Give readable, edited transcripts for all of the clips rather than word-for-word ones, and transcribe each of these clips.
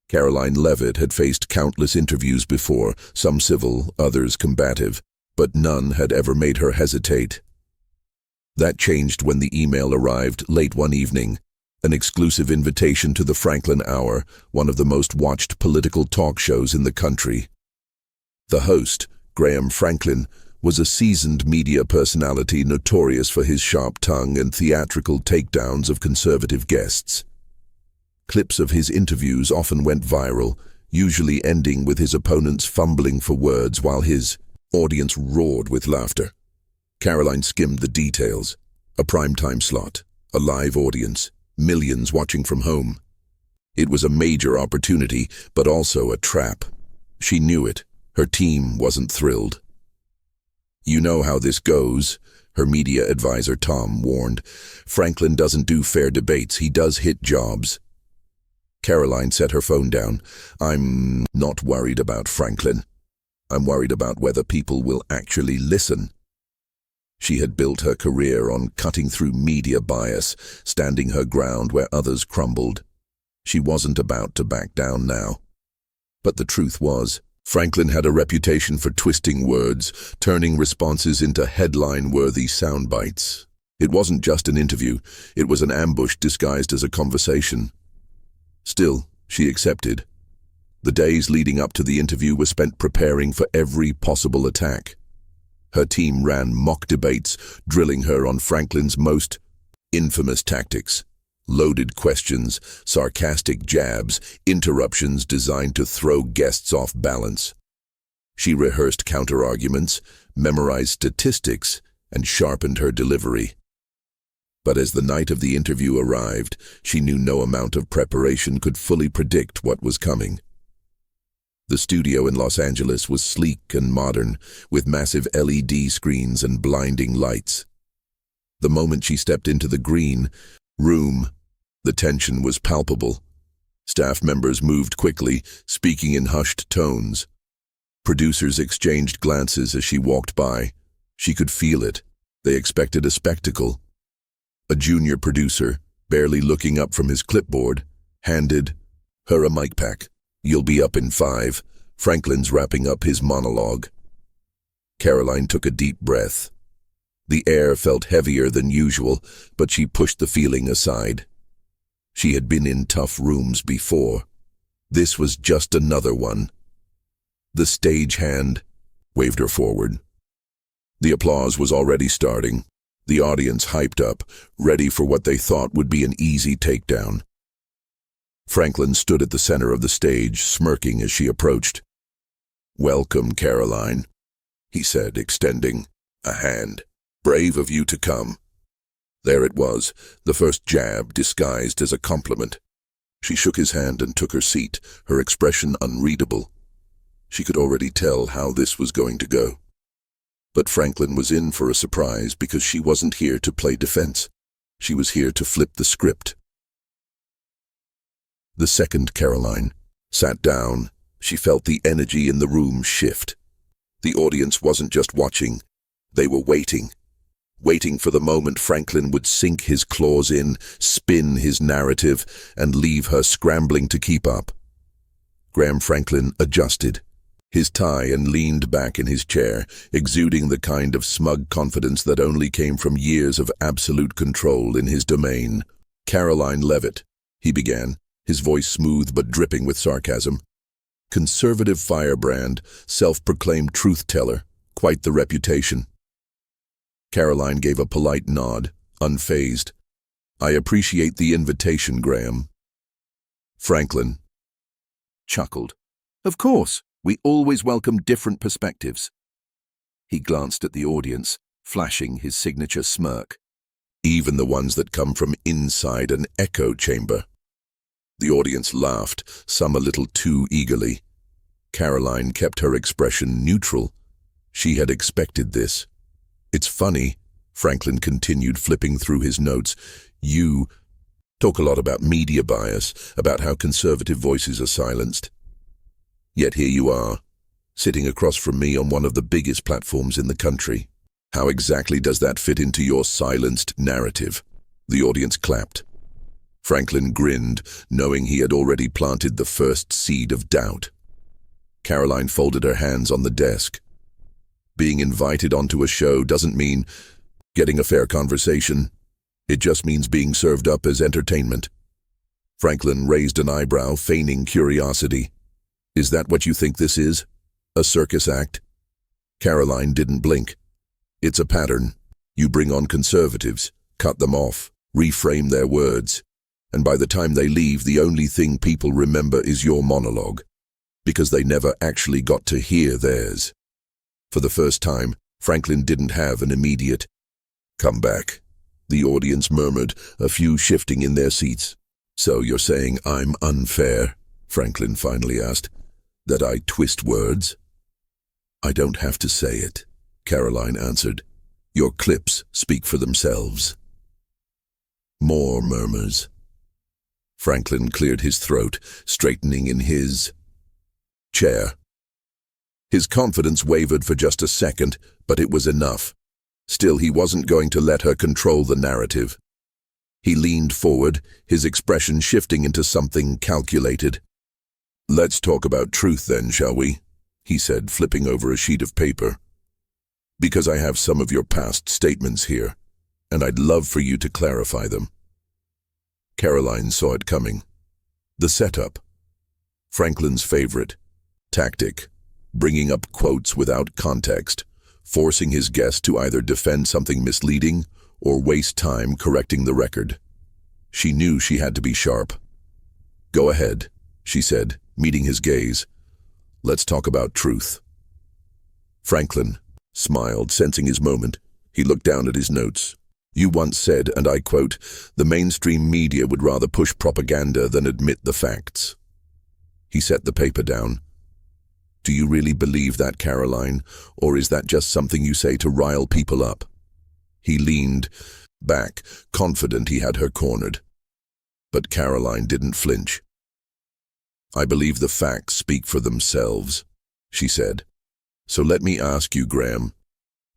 Caroline Levitt had faced countless interviews before, some civil, others combative, but none had ever made her hesitate. That changed when the email arrived late one evening, an exclusive invitation to the Franklin Hour, one of the most watched political talk shows in the country. The host, Graham Franklin, was a seasoned media personality notorious for his sharp tongue and theatrical takedowns of conservative guests. Clips of his interviews often went viral, usually ending with his opponents fumbling for words while his audience roared with laughter. Caroline skimmed the details. A primetime slot, a live audience, millions watching from home. It was a major opportunity, but also a trap. She knew it. Her team wasn't thrilled. "You know how this goes," her media advisor Tom warned. "Franklin doesn't do fair debates, he does hit jobs." Caroline set her phone down. "I'm not worried about Franklin. I'm worried about whether people will actually listen." She had built her career on cutting through media bias, standing her ground where others crumbled. She wasn't about to back down now. But the truth was, Franklin had a reputation for twisting words, turning responses into headline-worthy sound bites. It wasn't just an interview, it was an ambush disguised as a conversation. Still, she accepted. The days leading up to the interview were spent preparing for every possible attack. Her team ran mock debates, drilling her on Franklin's most infamous tactics. Loaded questions, sarcastic jabs, interruptions designed to throw guests off balance. She rehearsed counter-arguments, memorized statistics, and sharpened her delivery. But as the night of the interview arrived, she knew no amount of preparation could fully predict what was coming. The studio in Los Angeles was sleek and modern, with massive LED screens and blinding lights. The moment she stepped into the green room, the tension was palpable. Staff members moved quickly, speaking in hushed tones. Producers exchanged glances as she walked by. She could feel it. They expected a spectacle. A junior producer, barely looking up from his clipboard, handed her a mic pack. "You'll be up in 5. Franklin's wrapping up his monologue." Caroline took a deep breath. The air felt heavier than usual, but she pushed the feeling aside. She had been in tough rooms before. This was just another one. The stagehand waved her forward. The applause was already starting. The audience hyped up, ready for what they thought would be an easy takedown. Franklin stood at the center of the stage, smirking as she approached. "Welcome, Caroline," he said, extending a hand. "Brave of you to come." There it was, the first jab disguised as a compliment. She shook his hand and took her seat, her expression unreadable. She could already tell how this was going to go. But Franklin was in for a surprise because she wasn't here to play defense. She was here to flip the script. The second Caroline sat down, she felt the energy in the room shift. The audience wasn't just watching, they were waiting. Waiting for the moment Franklin would sink his claws in, spin his narrative, and leave her scrambling to keep up. Graham Franklin adjusted his tie and leaned back in his chair, exuding the kind of smug confidence that only came from years of absolute control in his domain. "Caroline Levitt," he began, his voice smooth but dripping with sarcasm. "Conservative firebrand, self-proclaimed truth-teller, quite the reputation." Caroline gave a polite nod, unfazed. "I appreciate the invitation, Graham." Franklin chuckled. "Of course, we always welcome different perspectives." He glanced at the audience, flashing his signature smirk. "Even the ones that come from inside an echo chamber." The audience laughed, some a little too eagerly. Caroline kept her expression neutral. She had expected this. "It's funny," Franklin continued, flipping through his notes. "You talk a lot about media bias, about how conservative voices are silenced. Yet here you are, sitting across from me on one of the biggest platforms in the country. How exactly does that fit into your silenced narrative?" The audience clapped. Franklin grinned, knowing he had already planted the first seed of doubt. Caroline folded her hands on the desk. Being invited onto a show doesn't mean getting a fair conversation. It just means being served up as entertainment. Franklin raised an eyebrow, feigning curiosity. Is that what you think this is? A circus act? Caroline didn't blink. It's a pattern. You bring on conservatives, cut them off, reframe their words, and by the time they leave, the only thing people remember is your monologue, because they never actually got to hear theirs. For the first time, Franklin didn't have an immediate "come back." The audience murmured, a few shifting in their seats. So you're saying I'm unfair? Franklin finally asked. That I twist words? I don't have to say it, Caroline answered. Your clips speak for themselves. More murmurs. Franklin cleared his throat, straightening in his chair. His confidence wavered for just a second, but it was enough. Still, he wasn't going to let her control the narrative. He leaned forward, his expression shifting into something calculated. Let's talk about truth then, shall we? He said, flipping over a sheet of paper. Because I have some of your past statements here, and I'd love for you to clarify them. Caroline saw it coming. The setup. Franklin's favorite. Tactic. Bringing up quotes without context, forcing his guest to either defend something misleading or waste time correcting the record. She knew she had to be sharp. Go ahead, she said, meeting his gaze. Let's talk about truth. Franklin smiled, sensing his moment. He looked down at his notes. You once said, and I quote, the mainstream media would rather push propaganda than admit the facts. He set the paper down. Do you really believe that, Caroline, or is that just something you say to rile people up? He leaned back, confident he had her cornered. But Caroline didn't flinch. I believe the facts speak for themselves, she said. So let me ask you, Graham,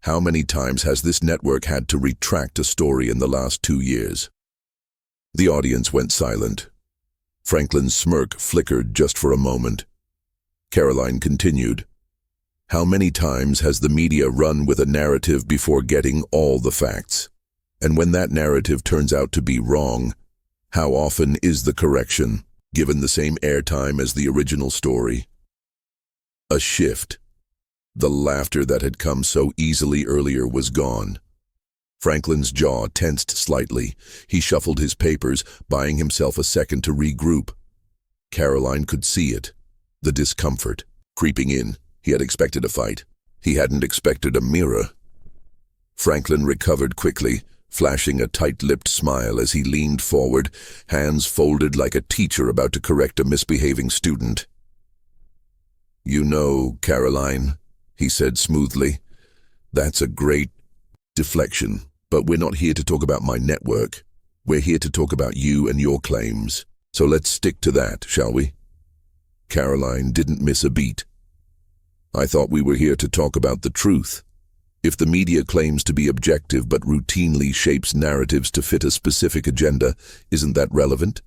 how many times has this network had to retract a story in the last 2 years? The audience went silent. Franklin's smirk flickered just for a moment. Caroline continued. How many times has the media run with a narrative before getting all the facts? And when that narrative turns out to be wrong, how often is the correction given the same airtime as the original story? A shift. The laughter that had come so easily earlier was gone. Franklin's jaw tensed slightly. He shuffled his papers, buying himself a second to regroup. Caroline could see it. The discomfort creeping in. He had expected a fight. He hadn't expected a mirror. Franklin recovered quickly, flashing a tight-lipped smile as he leaned forward, hands folded like a teacher about to correct a misbehaving student. You know, Caroline, he said smoothly, that's a great deflection, but we're not here to talk about my network. We're here to talk about you and your claims. So let's stick to that, shall we? Caroline didn't miss a beat. I thought we were here to talk about the truth. If the media claims to be objective but routinely shapes narratives to fit a specific agenda, isn't that relevant?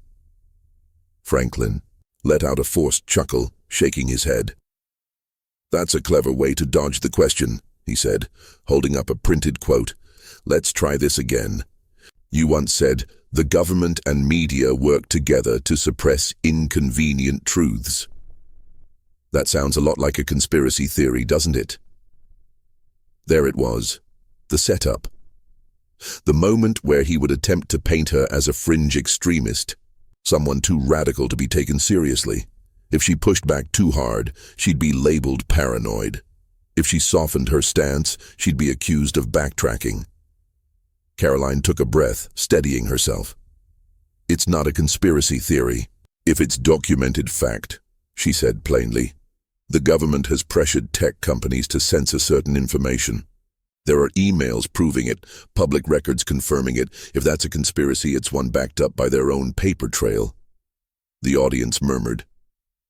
Franklin let out a forced chuckle, shaking his head. That's a clever way to dodge the question, he said, holding up a printed quote. Let's try this again. You once said, the government and media work together to suppress inconvenient truths. That sounds a lot like a conspiracy theory, doesn't it? There it was, the setup. The moment where he would attempt to paint her as a fringe extremist, someone too radical to be taken seriously. If she pushed back too hard, she'd be labeled paranoid. If she softened her stance, she'd be accused of backtracking. Caroline took a breath, steadying herself. It's not a conspiracy theory, if it's documented fact, she said plainly. The government has pressured tech companies to censor certain information. There are emails proving it, public records confirming it. If that's a conspiracy, it's one backed up by their own paper trail. The audience murmured.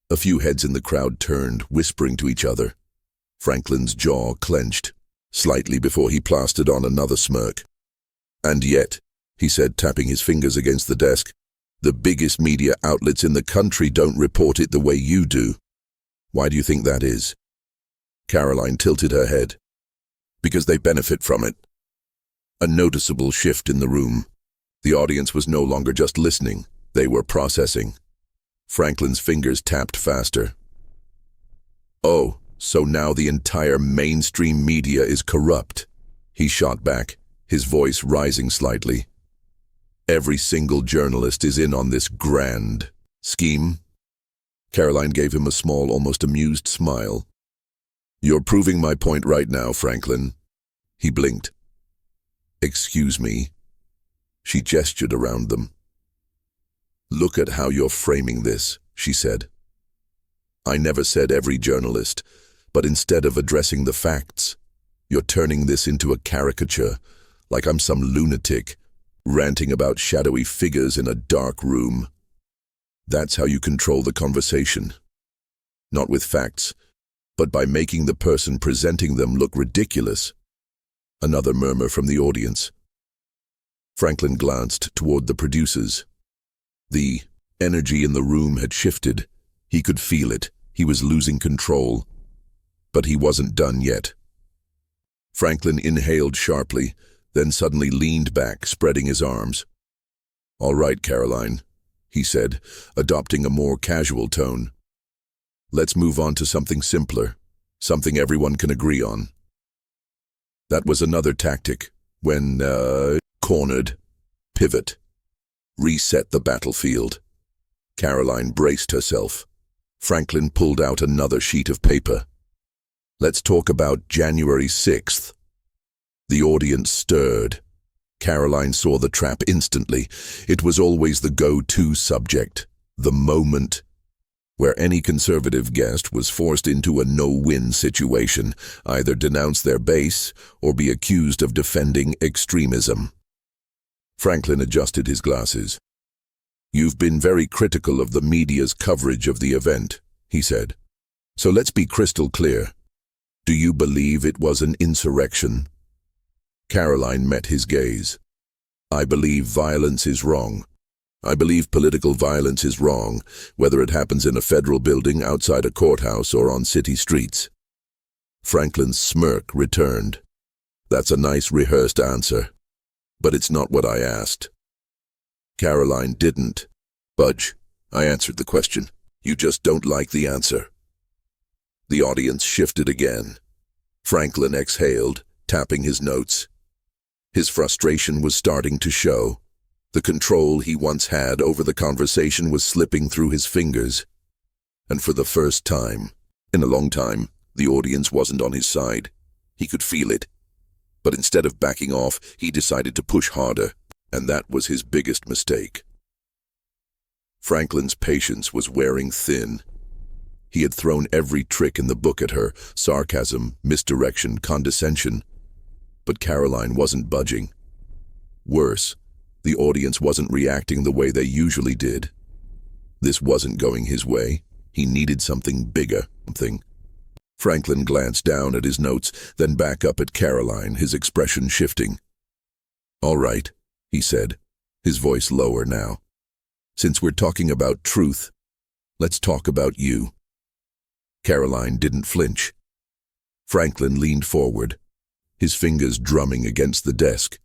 A few heads in the crowd turned, whispering to each other. Franklin's jaw clenched, slightly before he plastered on another smirk. And yet, he said, tapping his fingers against the desk, The biggest media outlets in the country don't report it the way you do. Why do you think that is? Caroline tilted her head. Because they benefit from it. A noticeable shift in the room. The audience was no longer just listening, they were processing. Franklin's fingers tapped faster. Oh, so now the entire mainstream media is corrupt. He shot back, his voice rising slightly. Every single journalist is in on this grand scheme. Caroline gave him a small, almost amused smile. You're proving my point right now, Franklin. He blinked. Excuse me. She gestured around them. Look at how you're framing this, she said. I never said every journalist, but instead of addressing the facts, you're turning this into a caricature, like I'm some lunatic, ranting about shadowy figures in a dark room. That's how you control the conversation. Not with facts, but by making the person presenting them look ridiculous. Another murmur from the audience. Franklin glanced toward the producers. The energy in the room had shifted. He could feel it. He was losing control. But he wasn't done yet. Franklin inhaled sharply, then suddenly leaned back, spreading his arms. All right, Caroline, he said, adopting a more casual tone. Let's move on to something simpler, something everyone can agree on. That was another tactic. When, cornered, pivot, reset the battlefield. Caroline braced herself. Franklin pulled out another sheet of paper. Let's talk about January 6th. The audience stirred. Caroline saw the trap instantly. It was always the go-to subject, the moment, where any conservative guest was forced into a no-win situation, either denounce their base or be accused of defending extremism. Franklin adjusted his glasses. You've been very critical of the media's coverage of the event, he said. So let's be crystal clear. Do you believe it was an insurrection? Caroline met his gaze. I believe violence is wrong. I believe political violence is wrong, whether it happens in a federal building, outside a courthouse, or on city streets. Franklin's smirk returned. That's a nice rehearsed answer. But it's not what I asked. Caroline didn't budge. I answered the question. You just don't like the answer. The audience shifted again. Franklin exhaled, tapping his notes. His frustration was starting to show. The control he once had over the conversation was slipping through his fingers. And for the first time, in a long time, the audience wasn't on his side. He could feel it. But instead of backing off, he decided to push harder, and that was his biggest mistake. Franklin's patience was wearing thin. He had thrown every trick in the book at her, sarcasm, misdirection, condescension. But Caroline wasn't budging. Worse, the audience wasn't reacting the way they usually did. This wasn't going his way. He needed something bigger, something. Franklin glanced down at his notes, then back up at Caroline, his expression shifting. All right, he said, his voice lower now. Since we're talking about truth, let's talk about you. Caroline didn't flinch. Franklin leaned forward, his fingers drumming against the desk.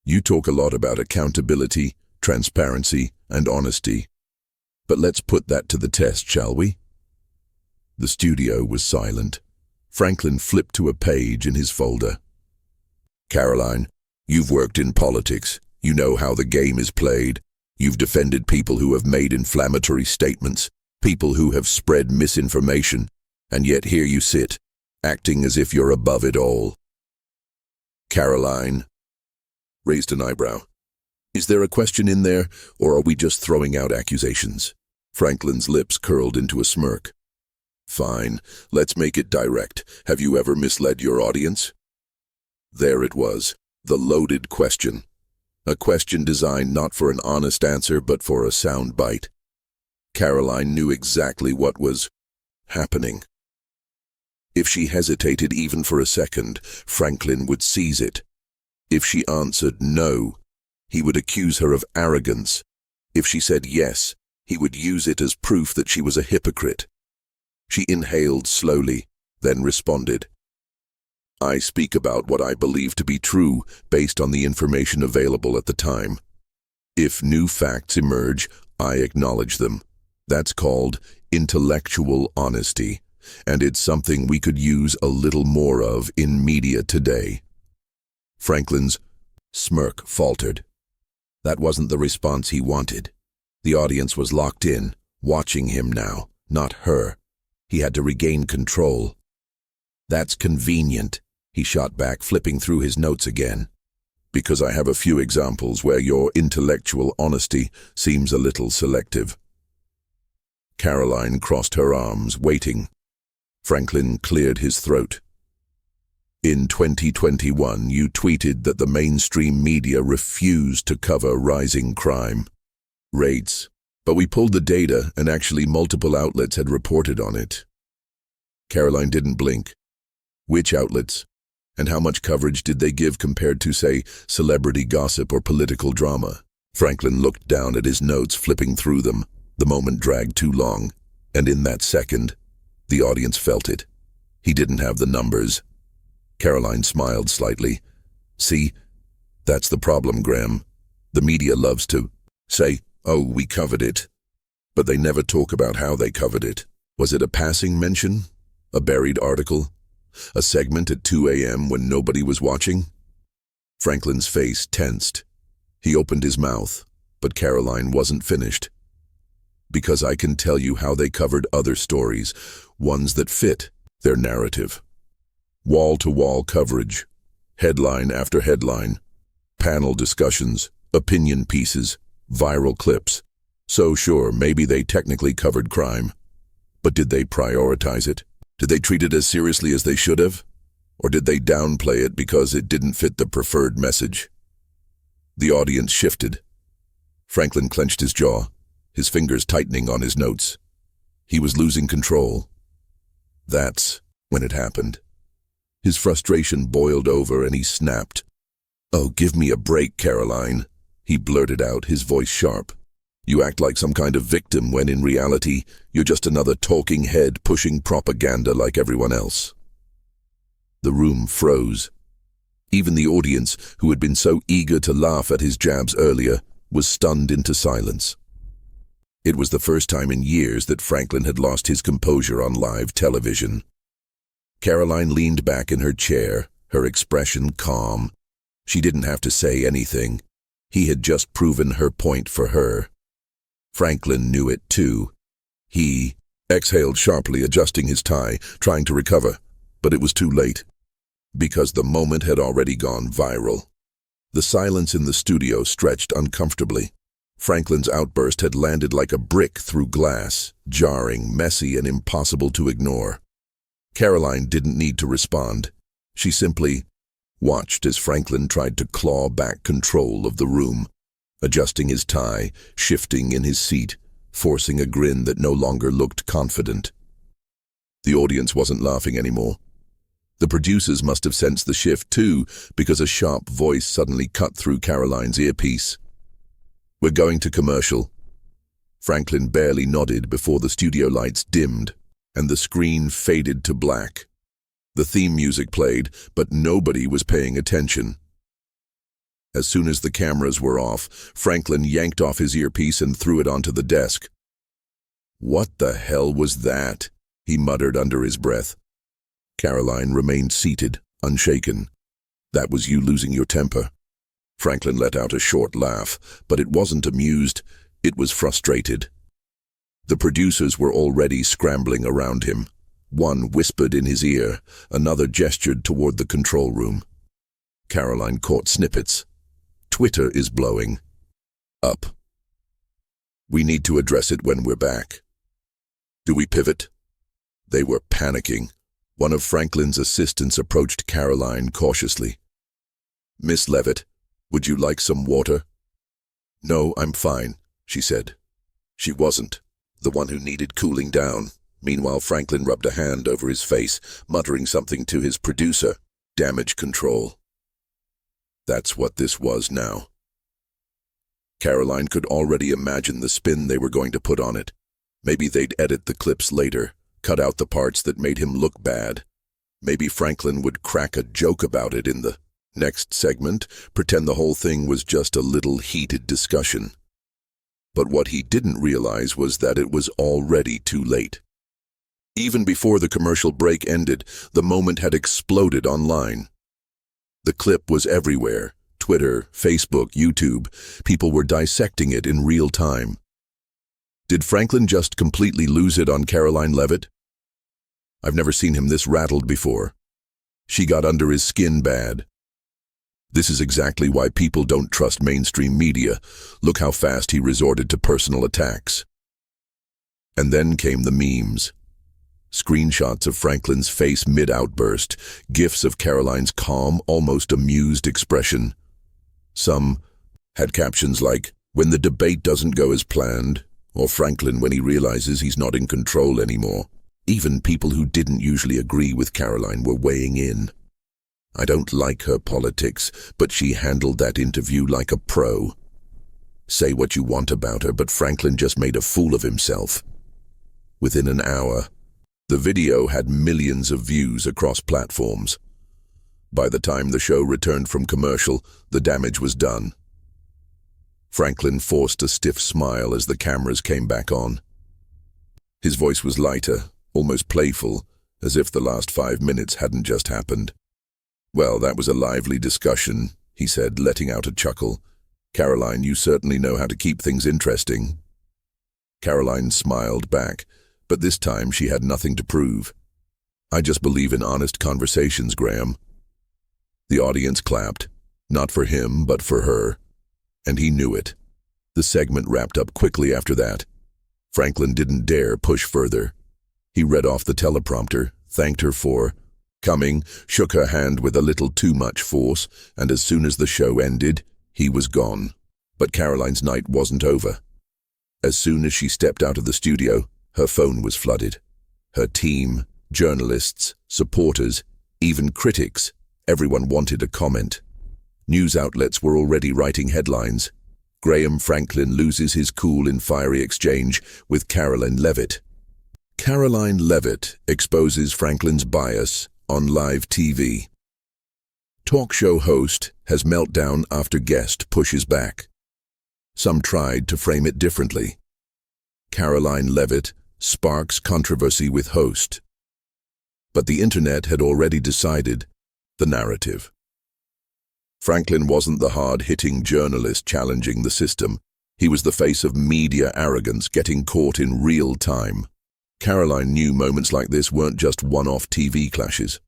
You talk a lot about accountability, transparency, and honesty. But let's put that to the test, shall we? The studio was silent. Franklin flipped to a page in his folder. Caroline, you've worked in politics. You know how the game is played. You've defended people who have made inflammatory statements, people who have spread misinformation, and yet here you sit, acting as if you're above it all. Caroline raised an eyebrow. Is there a question in there, or are we just throwing out accusations? Franklin's lips curled into a smirk. Fine, let's make it direct. Have you ever misled your audience? There it was, the loaded question. A question designed not for an honest answer, but for a sound bite. Caroline knew exactly what was happening. If she hesitated even for a second, Franklin would seize it. If she answered no, he would accuse her of arrogance, If she said yes, he would use it as proof that she was a hypocrite. She inhaled slowly, then responded. I speak about what I believe to be true based on the information available at the time. If new facts emerge, I acknowledge them. That's called intellectual honesty, and it's something we could use a little more of in media today. Franklin's smirk faltered. That wasn't the response he wanted. The audience was locked in, watching him now, not her. He had to regain control. That's convenient, he shot back, flipping through his notes again. Because I have a few examples where your intellectual honesty seems a little selective. Caroline crossed her arms, waiting. Franklin cleared his throat. In 2021, you tweeted that the mainstream media refused to cover rising crime rates, but we pulled the data and actually multiple outlets had reported on it. Caroline didn't blink. Which outlets? And how much coverage did they give compared to, say, celebrity gossip or political drama? Franklin looked down at his notes, flipping through them. The moment dragged too long, and in that second, the audience felt it. He didn't have the numbers. Caroline smiled slightly. See, that's the problem, Graham. The media loves to say, oh, we covered it. But they never talk about how they covered it. Was it a passing mention? A buried article? A segment at 2 a.m. when nobody was watching? Franklin's face tensed. He opened his mouth, but Caroline wasn't finished. Because I can tell you how they covered other stories, ones that fit their narrative. Wall-to-wall coverage, headline after headline, panel discussions, opinion pieces, viral clips. So sure, maybe they technically covered crime. But did they prioritize it? Did they treat it as seriously as they should have? Or did they downplay it because it didn't fit the preferred message? The audience shifted. Franklin clenched his jaw, his fingers tightening on his notes. He was losing control. That's when it happened. His frustration boiled over and he snapped. Oh, give me a break, Caroline, he blurted out, his voice sharp. You act like some kind of victim when in reality, you're just another talking head pushing propaganda like everyone else. The room froze. Even the audience, who had been so eager to laugh at his jabs earlier, was stunned into silence. It was the first time in years that Franklin had lost his composure on live television. Caroline leaned back in her chair, her expression calm. She didn't have to say anything. He had just proven her point for her. Franklin knew it too. He exhaled sharply, adjusting his tie, trying to recover, but it was too late. Because the moment had already gone viral. The silence in the studio stretched uncomfortably. Franklin's outburst had landed like a brick through glass, jarring, messy, and impossible to ignore. Caroline didn't need to respond. She simply watched as Franklin tried to claw back control of the room, adjusting his tie, shifting in his seat, forcing a grin that no longer looked confident. The audience wasn't laughing anymore. The producers must have sensed the shift too, because a sharp voice suddenly cut through Caroline's earpiece. We're going to commercial. Franklin barely nodded before the studio lights dimmed and the screen faded to black. The theme music played, but nobody was paying attention. As soon as the cameras were off, Franklin yanked off his earpiece and threw it onto the desk. What the hell was that? He muttered under his breath. Caroline remained seated, unshaken. That was you losing your temper. Franklin let out a short laugh, but it wasn't amused, it was frustrated. The producers were already scrambling around him. One whispered in his ear, another gestured toward the control room. Caroline caught snippets. Twitter is blowing up. We need to address it when we're back. Do we pivot? They were panicking. One of Franklin's assistants approached Caroline cautiously. Miss Levitt, would you like some water? No, I'm fine, she said. She wasn't the one who needed cooling down. Meanwhile, Franklin rubbed a hand over his face, muttering something to his producer. Damage control. That's what this was now. Caroline could already imagine the spin they were going to put on it. Maybe they'd edit the clips later, cut out the parts that made him look bad. Maybe Franklin would crack a joke about it in the next segment, pretend the whole thing was just a little heated discussion. But what he didn't realize was that it was already too late. Even before the commercial break ended, the moment had exploded online. The clip was everywhere. Twitter, Facebook, YouTube. People were dissecting it in real time. Did Franklin just completely lose it on Caroline Levitt? I've never seen him this rattled before. She got under his skin bad. This is exactly why people don't trust mainstream media. Look how fast he resorted to personal attacks. And then came the memes. Screenshots of Franklin's face mid-outburst, gifs of Caroline's calm, almost amused expression. Some had captions like, "When the debate doesn't go as planned," or "Franklin when he realizes he's not in control anymore." Even people who didn't usually agree with Caroline were weighing in. I don't like her politics, but she handled that interview like a pro. Say what you want about her, but Franklin just made a fool of himself. Within an hour, the video had millions of views across platforms. By the time the show returned from commercial, the damage was done. Franklin forced a stiff smile as the cameras came back on. His voice was lighter, almost playful, as if the last 5 minutes hadn't just happened. "Well, that was a lively discussion," he said, letting out a chuckle. "Caroline, you certainly know how to keep things interesting." Caroline smiled back, but this time she had nothing to prove. "I just believe in honest conversations, Graham." The audience clapped, not for him, but for her, and he knew it. The segment wrapped up quickly after that. Franklin didn't dare push further. He read off the teleprompter, thanked her for coming, shook her hand with a little too much force, and as soon as the show ended, he was gone. But Caroline's night wasn't over. As soon as she stepped out of the studio, her phone was flooded. Her team, journalists, supporters, even critics, everyone wanted a comment. News outlets were already writing headlines. Graham Franklin loses his cool in fiery exchange with Caroline Levitt. Caroline Levitt exposes Franklin's bias on live TV. Talk show host has meltdown after guest pushes back. Some tried to frame it differently. Caroline Levitt sparks controversy with host. But the internet had already decided the narrative. Franklin wasn't the hard-hitting journalist challenging the system. He was the face of media arrogance getting caught in real time. Caroline knew moments like this weren't just one-off TV clashes.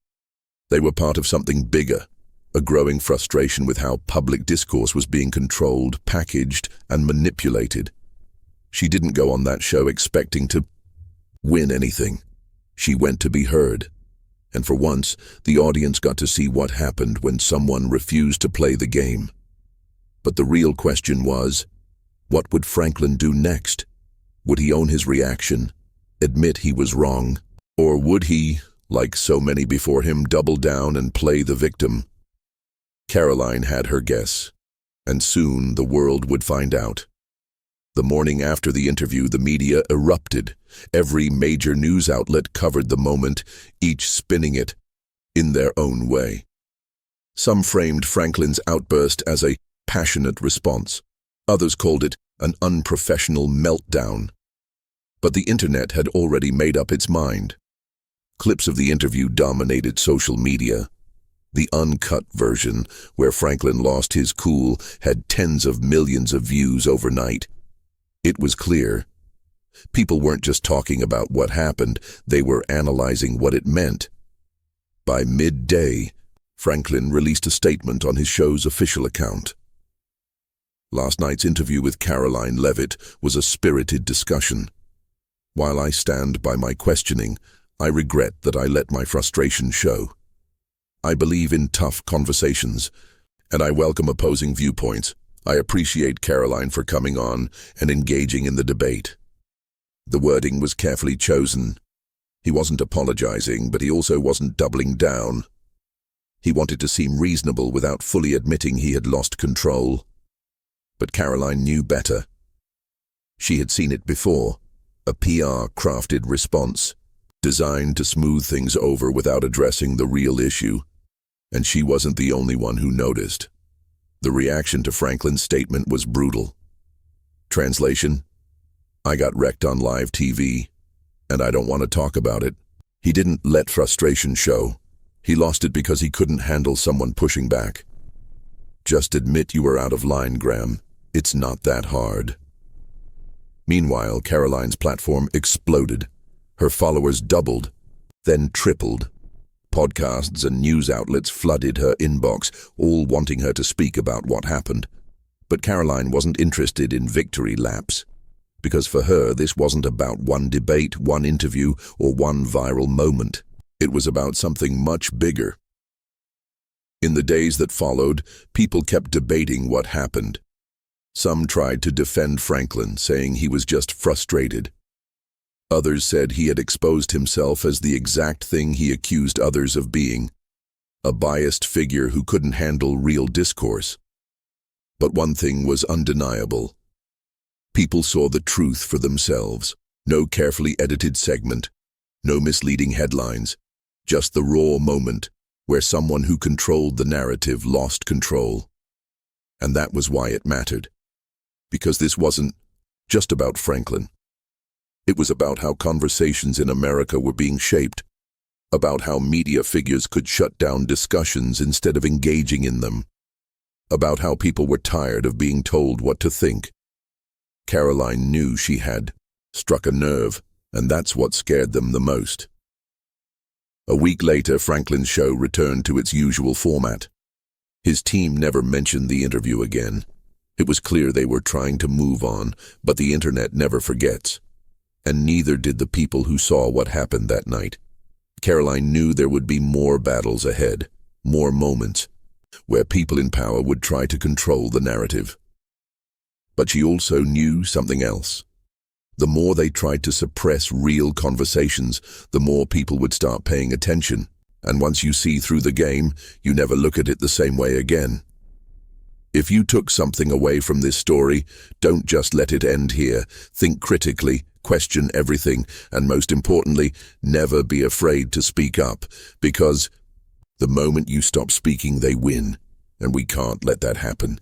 They were part of something bigger, a growing frustration with how public discourse was being controlled, packaged, and manipulated. She didn't go on that show expecting to win anything. She went to be heard. And for once, the audience got to see what happened when someone refused to play the game. But the real question was, what would Franklin do next? Would he own his reaction, admit he was wrong, or would he, like so many before him, double down and play the victim? Caroline had her guess, and soon the world would find out. The morning after the interview, the media erupted. Every major news outlet covered the moment, each spinning it in their own way. Some framed Franklin's outburst as a passionate response. Others called it an unprofessional meltdown. But the internet had already made up its mind. Clips of the interview dominated social media. The uncut version, where Franklin lost his cool, had tens of millions of views overnight. It was clear. People weren't just talking about what happened, they were analyzing what it meant. By midday, Franklin released a statement on his show's official account. Last night's interview with Caroline Levitt was a spirited discussion. While I stand by my questioning, I regret that I let my frustration show. I believe in tough conversations, and I welcome opposing viewpoints. I appreciate Caroline for coming on and engaging in the debate. The wording was carefully chosen. He wasn't apologizing, but he also wasn't doubling down. He wanted to seem reasonable without fully admitting he had lost control. But Caroline knew better. She had seen it before, a PR-crafted response, designed to smooth things over without addressing the real issue. And she wasn't the only one who noticed. The reaction to Franklin's statement was brutal. Translation: I got wrecked on live TV, and I don't want to talk about it. He didn't let frustration show. He lost it because he couldn't handle someone pushing back. Just admit you were out of line, Graham. It's not that hard. Meanwhile, Caroline's platform exploded. Her followers doubled, then tripled. Podcasts and news outlets flooded her inbox, all wanting her to speak about what happened. But Caroline wasn't interested in victory laps, because for her this wasn't about one debate, one interview, or one viral moment. It was about something much bigger. In the days that followed, people kept debating what happened. Some tried to defend Franklin, saying he was just frustrated. Others said he had exposed himself as the exact thing he accused others of being, a biased figure who couldn't handle real discourse. But one thing was undeniable. People saw the truth for themselves. No carefully edited segment, no misleading headlines, just the raw moment where someone who controlled the narrative lost control. And that was why it mattered. Because this wasn't just about Franklin. It was about how conversations in America were being shaped, about how media figures could shut down discussions instead of engaging in them, about how people were tired of being told what to think. Caroline knew she had struck a nerve, and that's what scared them the most. A week later, Franklin's show returned to its usual format. His team never mentioned the interview again. It was clear they were trying to move on, but the internet never forgets. And neither did the people who saw what happened that night. Caroline knew there would be more battles ahead, more moments, where people in power would try to control the narrative. But she also knew something else. The more they tried to suppress real conversations, the more people would start paying attention. And once you see through the game, you never look at it the same way again. If you took something away from this story, don't just let it end here. Think critically, question everything, and most importantly, never be afraid to speak up, because the moment you stop speaking, they win, and we can't let that happen.